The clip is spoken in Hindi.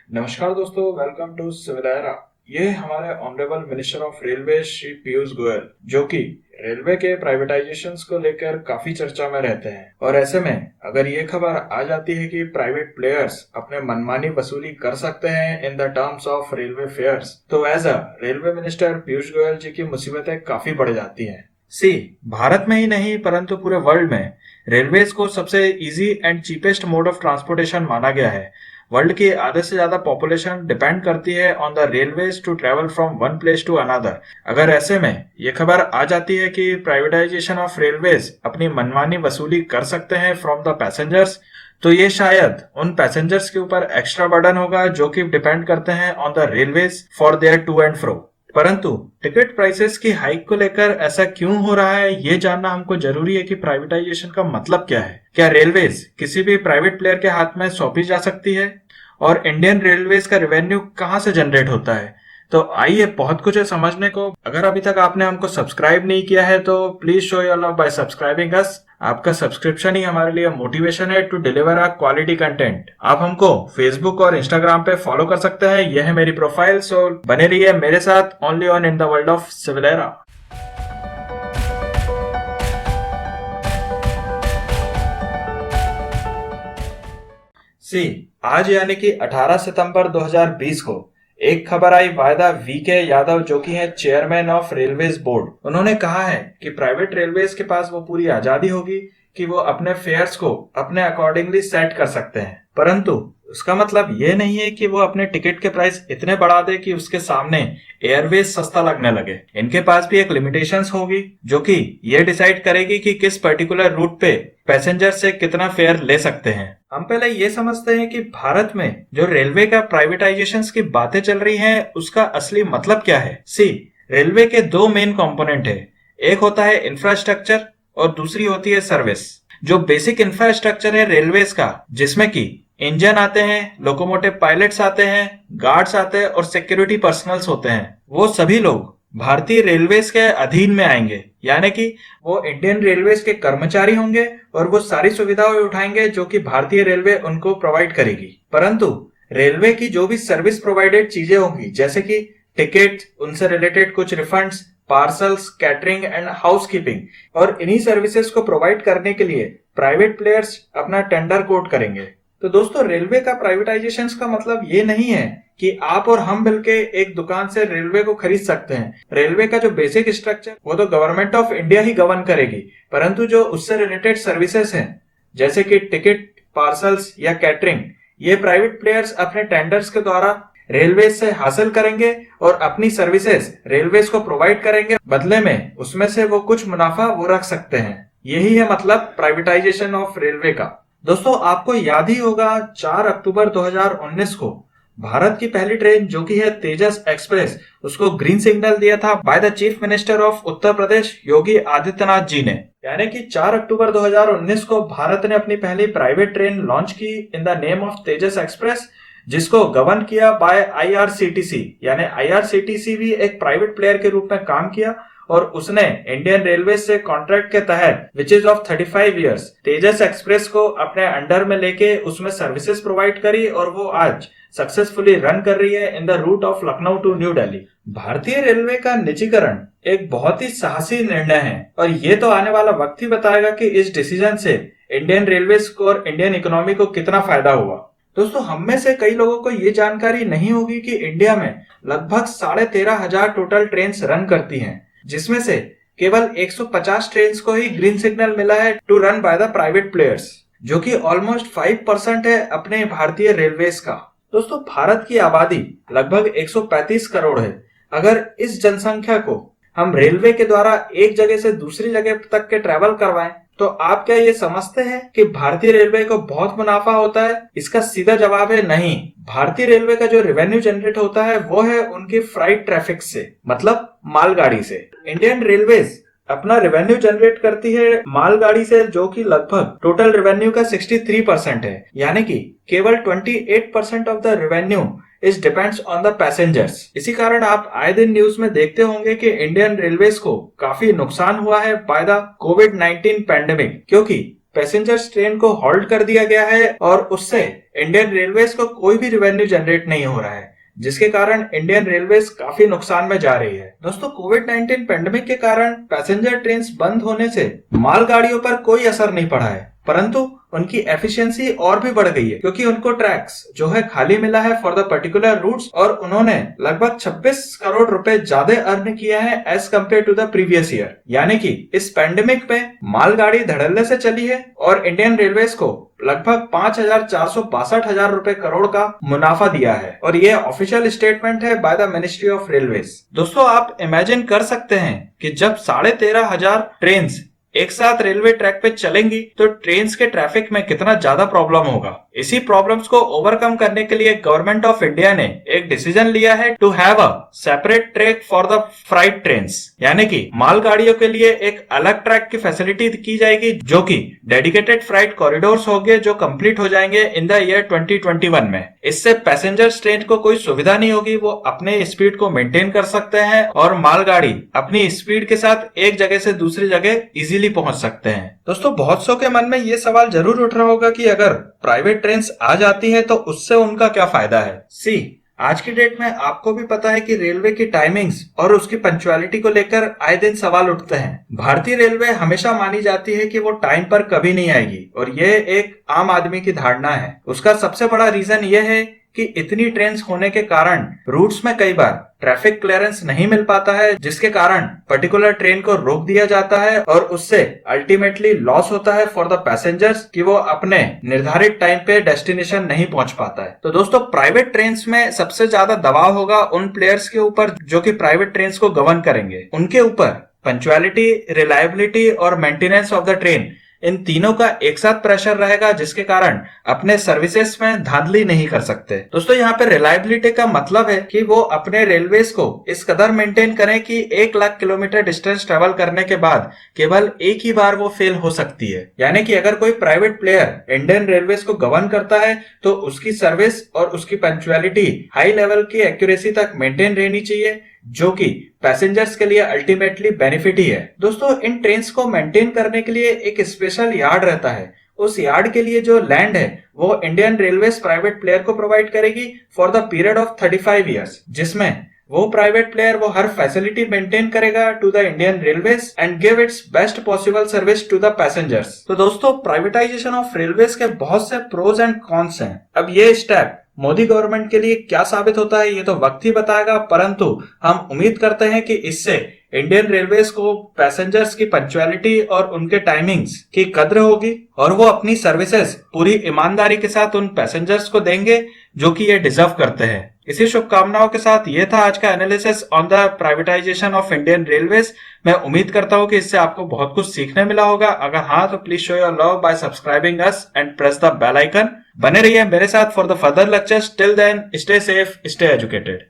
नमस्कार दोस्तों, वेलकम टू सिविलायरा। ये हमारे honourable minister of railway Shri Piyush Goyal, जो कि रेलवे के प्राइवेटाइजेशंस को लेकर काफी चर्चा में रहते हैं। और ऐसे में अगर ये खबर आ जाती है कि प्राइवेट प्लेयर्स अपने मनमानी वसूली कर सकते हैं in the terms of railway fares, तो as a railway minister Piyush Goyal ji की मुसीबतें काफी बढ़ जाती हैं। सी, भारत में ही नहीं परंतु पूरे वर्ल्ड में रेलवेज को सबसे easy and cheapest mode of transportation माना गया है। वर्ल्ड की आधे से ज्यादा पॉपुलेशन डिपेंड करती है on the railways to travel from one place to another. अगर ऐसे में ये खबर आ जाती है कि प्राइवेटाइजेशन ऑफ रेलवेज अपनी मनमानी वसूली कर सकते हैं फ्रॉम द पैसेंजर्स, तो ये शायद उन पैसेंजर्स के ऊपर एक्स्ट्रा बर्डन होगा जो कि डिपेंड करते हैं on the railways for their to and fro. परंतु टिकट प्राइसेस की हाइक को लेकर ऐसा क्यों हो रहा है, ये जानना हमको जरूरी है कि प्राइवेटाइजेशन का मतलब क्या है। क्या रेलवेज किसी भी प्राइवेट प्लेयर के हाथ में सौंपी जा सकती है? और इंडियन रेलवेज का रेवेन्यू कहां से जनरेट होता है? तो आइए, बहुत कुछ है समझने को। अगर अभी तक आपने हमको सब्सक्राइब नहीं किया है तो please show your love by subscribing us. आपका सब्सक्रिप्शन ही हमारे लिए मोटिवेशन है to deliver a quality content. आप हमको फेसबुक और इंस्टाग्राम पे फॉलो कर सकते हैं, यह है मेरी प्रोफाइल। सो बने रहिए मेरे साथ only on in the world of Civilera. See, आज यानी कि 18 सितंबर 2020 को एक खबर आई वायदा वीके यादव, जो कि है चेयरमैन ऑफ रेलवेज बोर्ड। उन्होंने कहा है कि प्राइवेट रेलवेज के पास वो पूरी आजादी होगी कि वो अपने फेयर्स को अपने अकॉर्डिंगली सेट कर सकते हैं, परंतु उसका मतलब ये नहीं है कि वो अपने टिकट के प्राइस इतने बढ़ा दे कि उसके सामने एयरवेज सस्ता लगने लगे। इनके पास भी एक लिमिटेशंस होगी जो कि ये डिसाइड करेगी कि किस पर्टिकुलर रूट पे पैसेंजर से कितना फेयर ले सकते हैं। हम पहले ये समझते हैं कि भारत में जो रेलवे का प्राइवेटाइजेशन की बातें चल रही हैं उसका असली मतलब क्या है। सी, रेलवे के दो मेन कंपोनेंट है। एक होता है इंफ्रास्ट्रक्चर और दूसरी होती है सर्विस। जो बेसिक इंफ्रास्ट्रक्चर है रेलवेज का, जिसमें कि इंजन आते हैं, लोकोमोटिव पायलट्स आते हैं, गार्ड्स आते हैं और सिक्योरिटी पर्सनल्स होते हैं, वो सभी लोग भारतीय रेलवेज के अधीन में आएंगे, यानी कि वो इंडियन रेलवेज के कर्मचारी होंगे और वो सारी सुविधाएं उठाएंगे जो कि भारतीय रेलवे उनको प्रोवाइड करेगी। परंतु रेलवे की जो भी सर्विस प्रोवाइडेड चीजें होंगी, जैसे कि टिकट, उनसे रिलेटेड कुछ refunds, parcels, catering and housekeeping, और इन्हीं सर्विसेज को प्रोवाइड करने के लिए प्राइवेट प्लेयर्स अपना टेंडर कोट करेंगे। तो दोस्तों, रेलवे का प्राइवेटाइजेशन का मतलब ये नहीं है कि आप और हम मिलके एक दुकान से रेलवे को खरीद सकते हैं। रेलवे का जो बेसिक स्ट्रक्चर वो तो government of India he govern करेगी, परंतु जो उससे रिलेटेड सर्विसेज हैं जैसे कि टिकट, पार्सल्स या कैटरिंग, ये प्राइवेट प्लेयर्स अपने टेंडर्स के द्वारा रेलवे से हासिल करेंगे और अपनी सर्विसेज रेलवेज को प्रोवाइड करेंगे। बदले में उसमें से वो कुछ मुनाफा वो रख सकते हैं। यही है मतलब प्राइवेटाइजेशन ऑफ रेलवे का। दोस्तों, आपको याद ही होगा 4 अक्टूबर 2019 को भारत की पहली ट्रेन जो कि है तेजस एक्सप्रेस, उसको ग्रीन सिग्नल दिया था by the chief minister of Uttar Pradesh Yogi Adityanath ji ने। यानी कि 4 अक्टूबर 2019 को भारत ने अपनी पहली प्राइवेट ट्रेन लॉन्च की in the name of Tejas express, जिसको गवर्न किया बाय आईआरसीटीसी। यानी आईआरसीटीसी भी एक प्राइवेट प्लेयर के रूप में काम किया और उसने इंडियन रेलवे से कॉन्ट्रैक्ट के तहत which is of 35 years Tejas express को अपने अंडर में लेके उसमें सर्विसेज प्रोवाइड करी और वो आज सक्सेसफुली रन कर रही है in the route of Lucknow to New Delhi. भारतीय रेलवे का निजीकरण एक बहुत ही साहसी निर्णय है और ये तो आने वाला वक्त ही बताएगा कि इस डिसीजन से इंडियन रेलवे को और इंडियन इकोनॉमी को कितना फायदा हुआ। दोस्तों, हम में से कई लोगों को ये जानकारी नहीं होगी कि इंडिया में लगभग 13,500 टोटल ट्रेन रन करती हैं, जिसमें से केवल 150 ट्रेन को ही ग्रीन सिग्नल मिला है to run by the private players, जो कि ऑलमोस्ट 5% है अपने भारतीय रेलवेज का। दोस्तों, भारत की आबादी लगभग 135 करोड़ है। अगर इस जनसंख्या को हम रेलवे के द्वारा एक जगह से दूसरी जगह तक के ट्रेवल करवाएं, तो आप क्या ये समझते हैं कि भारतीय रेलवे को बहुत मुनाफा होता है? इसका सीधा जवाब है नहीं। भारतीय रेलवे का जो रेवेन्यू जनरेट होता है वो है उनकी फ्राइट ट्रैफिक से, मतलब मालगाड़ी से। इंडियन रेलवेज अपना रेवेन्यू जनरेट करती है मालगाड़ी से, जो कि लगभग टोटल रेवेन्यू का 63% है। यानी कि केवल 28% of the revenue is depends on the passengers. इसी कारण आप आए दिन न्यूज में देखते होंगे कि इंडियन रेलवेज को काफी नुकसान हुआ है बाय द कोविड-19 पैंडेमिक, क्योंकि पैसेंजर्स ट्रेन को हॉल्ट कर दिया गया है और उससे इंडियन रेलवेज को कोई भी रेवेन्यू जनरेट नहीं हो रहा है, जिसके कारण इंडियन रेलवेज काफी नुकसान में जा रही है। दोस्तों, कोविड-19 पेंडेमिक के कारण पैसेंजर ट्रेन बंद होने से मालगाड़ियों पर कोई असर नहीं पड़ा है, परंतु उनकी एफिशिएंसी और भी बढ़ गई है क्योंकि उनको ट्रैक्स जो है खाली मिला है फॉर द पर्टिकुलर रूट्स और उन्होंने लगभग 26 करोड़ रुपए ज्यादा अर्न किया है as compare to the previous year. यानी कि इस पेंडेमिक में मालगाड़ी धड़ल्ले से चली है और इंडियन रेलवेज को लगभग 5,462 रुपए करोड़ का मुनाफा दिया है और ये ऑफिशियल स्टेटमेंट है by the ministry of railways. दोस्तों, आप इमेजिन कर सकते हैं कि जब 13,500 ट्रेन एक साथ रेलवे ट्रैक पे चलेंगी तो ट्रेन के ट्रैफिक में कितना ज्यादा प्रॉब्लम होगा। इसी प्रॉब्लम्स को ओवरकम करने के लिए गवर्नमेंट ऑफ इंडिया ने एक डिसीजन लिया है to have a separate track for the freight trains, यानी कि मालगाड़ियों के लिए एक अलग ट्रैक की फैसिलिटी की जाएगी जो कि डेडिकेटेड फ्राइट कॉरिडोर्स होंगे जो कंप्लीट हो जाएंगे इन द ईयर 2021 में। इससे पैसेंजर्स ट्रेन को कोई सुविधा नहीं होगी, वो अपने स्पीड को मेंटेन कर सकते हैं और मालगाड़ी अपनी स्पीड के साथ एक जगह से दूसरी जगह इजीली पहुंच सकते हैं। दोस्तों, बहुत सौ के मन में ये सवाल जरूर उठ रहा होगा कि अगर प्राइवेट ट्रेन आ जाती है तो उससे उनका क्या फायदा है। आज की डेट में आपको भी पता है कि रेलवे की टाइमिंग्स और उसकी पंक्चुअलिटी को लेकर आए दिन सवाल उठते हैं। भारतीय रेलवे हमेशा मानी जाती है कि वो टाइम पर कभी नहीं आएगी और ये एक आम आदमी की धारणा है। उसका सबसे बड़ा रीजन ये है कि इतनी ट्रेन होने के कारण रूट्स में कई बार ट्रैफिक क्लियरेंस नहीं मिल पाता है, जिसके कारण पर्टिकुलर ट्रेन को रोक दिया जाता है और उससे अल्टीमेटली लॉस होता है फॉर द पैसेंजर्स कि वो अपने निर्धारित टाइम पे डेस्टिनेशन नहीं पहुंच पाता है। तो दोस्तों, प्राइवेट ट्रेन में सबसे ज्यादा दबाव होगा उन प्लेयर्स के ऊपर जो कि प्राइवेट ट्रेन को गवर्न करेंगे। उनके ऊपर पंक्चुअलिटी, रिलायबिलिटी और मेंटेनेंस ऑफ द ट्रेन, इन तीनों का एक साथ प्रेशर रहेगा, जिसके कारण अपने सर्विसेज में धांधली नहीं कर सकते। दोस्तों, यहाँ पे रिलायबिलिटी का मतलब है कि वो अपने रेलवेज को इस कदर मेंटेन करें कि 1 लाख किलोमीटर डिस्टेंस ट्रेवल करने के बाद केवल एक ही बार वो फेल हो सकती है। यानी कि अगर कोई प्राइवेट प्लेयर इंडियन रेलवेज को गवर्न करता है तो उसकी सर्विस और उसकी पंक्चुअलिटी हाई लेवल की एक्यूरेसी तक मेंटेन रहनी चाहिए, जो कि पैसेंजर्स के लिए अल्टीमेटली बेनिफिट ही है। दोस्तों, इन ट्रेन्स को मेंटेन करने के लिए एक स्पेशल यार्ड रहता है। उस यार्ड के लिए जो लैंड है वो इंडियन रेलवेज प्राइवेट प्लेयर को प्रोवाइड करेगी for the period of 35 years, जिसमें वो प्राइवेट प्लेयर वो हर फैसिलिटी मेंटेन करेगा to the Indian railways and give its best possible service to the passengers. तो दोस्तों, प्राइवेटाइजेशन ऑफ रेलवेज के बहुत से प्रोज एंड कॉन्स हैं। अब ये स्टेप मोदी गवर्नमेंट के लिए क्या साबित होता है ये तो वक्त ही बताएगा, परंतु हम उम्मीद करते हैं कि इससे इंडियन रेलवेज को पैसेंजर्स की पंक्चुअलिटी और उनके टाइमिंग्स की कद्र होगी और वो अपनी सर्विसेज पूरी ईमानदारी के साथ उन पैसेंजर्स को देंगे जो कि ये डिजर्व करते हैं। इसी शुभकामनाओं के साथ ये था आज का analysis on the privatisation of Indian railways. मैं उम्मीद करता हूँ कि इससे आपको बहुत कुछ सीखने मिला होगा। अगर हाँ तो please show your love by subscribing us and press the bell icon. बने रहिए मेरे साथ for the further lectures. Till then, stay safe, stay educated.